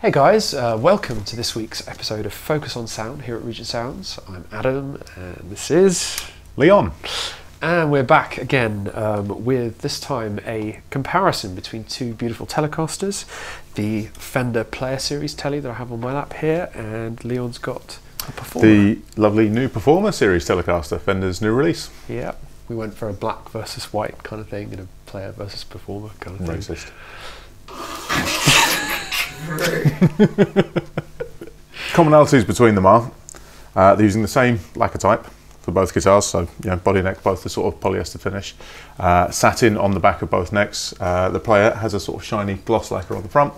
Hey guys, welcome to this week's episode of Focus on Sound here at Regent Sounds. I'm Adam and this is Leon. And we're back again with this time a comparison between two beautiful Telecasters, the Fender Player Series Tele that I have on my lap here, and Leon's got a Performer. The lovely new Performer Series Telecaster, Fender's new release. Yeah, we went for a black versus white kind of thing and a player versus Performer kind of thing. Racist. Commonalities between them are they're using the same lacquer type for both guitars, so body neck, both the sort of polyester finish. Satin on the back of both necks. The Player has a sort of shiny gloss lacquer on the front.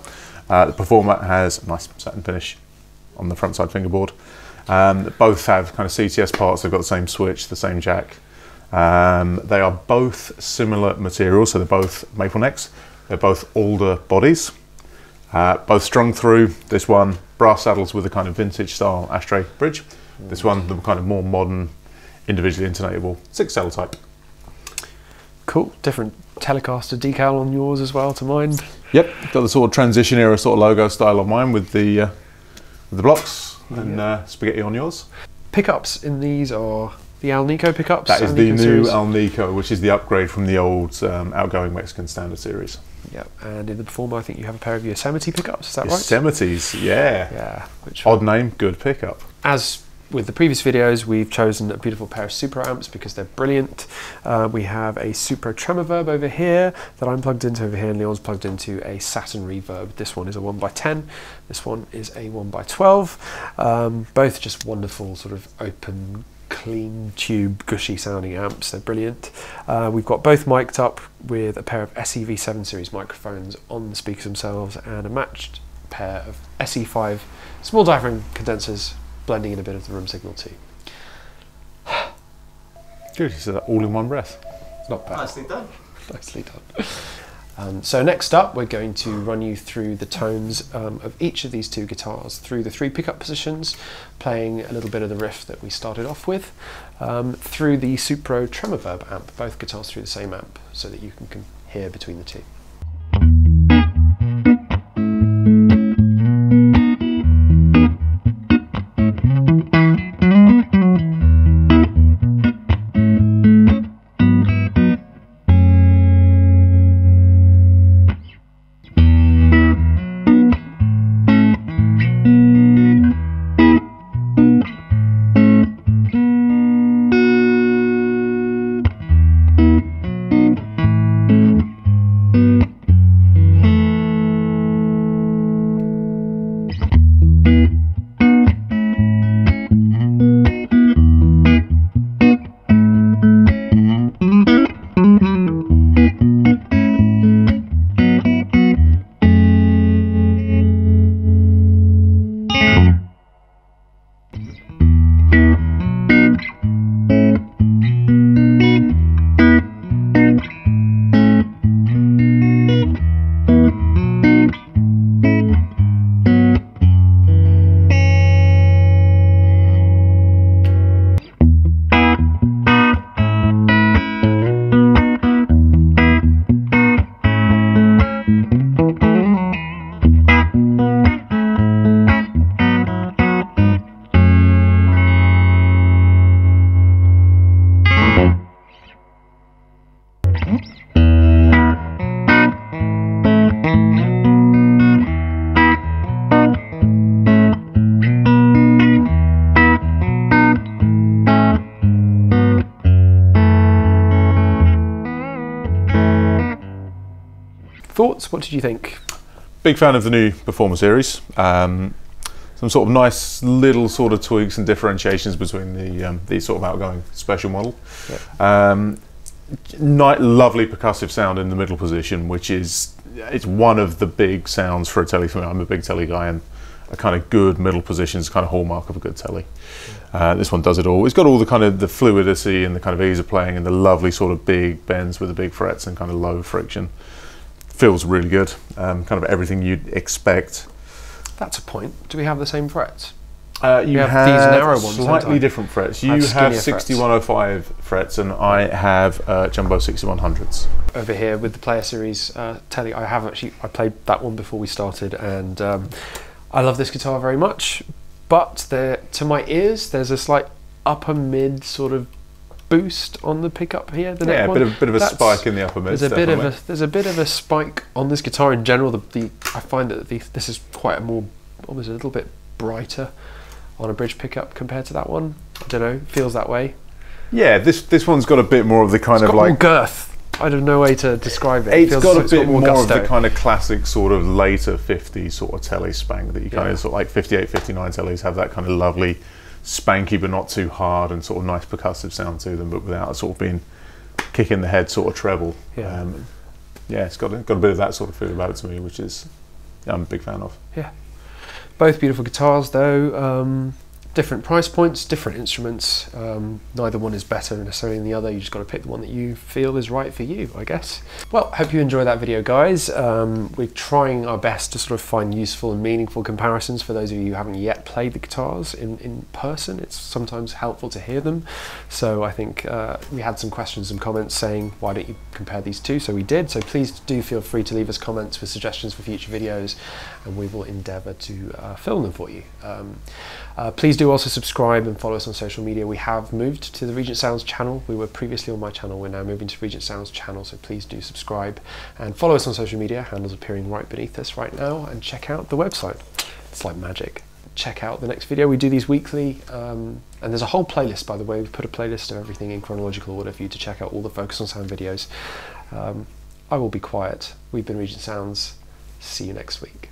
The Performer has a nice satin finish on the front side fingerboard. Both have kind of CTS parts. They've got the same switch, the same jack. They are both similar materials, so they're both maple necks. They're both alder bodies. Both strung through. This one brass saddles with a kind of vintage style ashtray bridge. This one the kind of more modern, individually intonatable 6-cell type. Cool. Different Telecaster decal on yours as well to mine. Yep, got the sort of transition era sort of logo style on mine with the blocks and spaghetti on yours. Pickups in these are the Alnico pickups. That is the new Alnico, which is the upgrade from the old outgoing Mexican Standard series. Yep, and in the Performer I think you have a pair of Yosemite pickups, is that right? Yosemites, yeah. Yeah. Odd name, good pickup. As with the previous videos, we've chosen a beautiful pair of Supro amps because they're brilliant. We have a Supro Tremor Verb over here that I'm plugged into over here, and Leon's plugged into a Saturn Reverb. This one is a 1x10, this one is a 1x12. Both just wonderful sort of open, clean tube, gushy sounding amps. They're brilliant. We've got both mic'd up with a pair of SEV7 series microphones on the speakers themselves and a matched pair of SE5 small diaphragm condensers, blending in a bit of the room signal too. Good, you said that all in one breath. Not bad. Nicely done. Nicely done. So next up, we're going to run you through the tones of each of these two guitars through the 3 pickup positions, playing a little bit of the riff that we started off with, through the Supro Tremor Verb amp, both guitars through the same amp, so that you can hear between the two. Thoughts? What did you think? Big fan of the new Performer series. Some sort of nice little sort of tweaks and differentiations between the sort of outgoing special model. Yep. Lovely percussive sound in the middle position, which is one of the big sounds for a Tele for me. I'm a big Tele guy, and a kind of good middle position is kind of hallmark of a good Tele. This one does it all. It's got all the kind of the fluidity and the kind of ease of playing and the lovely sort of big bends with the big frets and kind of low friction. Feels really good. Kind of everything you'd expect. That's a point. Do we have the same frets? You have these narrow ones, slightly different frets. You have 6105 frets, and I have jumbo 6100s. Over here with the Player Series Tele, I played that one before we started, and I love this guitar very much, but to my ears, there's a slight upper mid sort of boost on the pickup here. The neck one. bit of a spike in the upper mid. There's a bit of a spike on this guitar in general. I find that this is quite almost a little bit brighter on a bridge pickup compared to that one. I don't know, feels that way. Yeah, this one's got a bit more of the kind of like more girth. I don't know way to describe it. It's got a bit more of the kind of classic sort of later 50s sort of Tele spank that you kind of sort of like 58, 59 Teles have that kind of lovely spanky but not too hard and sort of nice percussive sound to them, but without sort of being kick in the head sort of treble. Yeah, it's got a bit of that sort of feel about it to me, which is I'm a big fan of. Yeah, both beautiful guitars though. Different price points, different instruments. Neither one is better necessarily than the other. You just got to pick the one that you feel is right for you, I guess. Well, hope you enjoyed that video, guys. We're trying our best to sort of find useful and meaningful comparisons for those of you who haven't yet played the guitars in person. It's sometimes helpful to hear them. So I think we had some questions and comments saying, why don't you compare these two? So we did. So please do feel free to leave us comments with suggestions for future videos, and we will endeavour to film them for you. Please do also subscribe and follow us on social media. We have moved to the Regent Sounds channel. We were previously on my channel. We're now moving to Regent Sounds channel, so please do subscribe and follow us on social media. Handles appearing right beneath us right now, and check out the website. It's like magic. Check out the next video. We do these weekly, and there's a whole playlist, by the way. We've put a playlist of everything in chronological order for you to check out all the Focus on Sound videos. I will be quiet. We've been Regent Sounds. See you next week.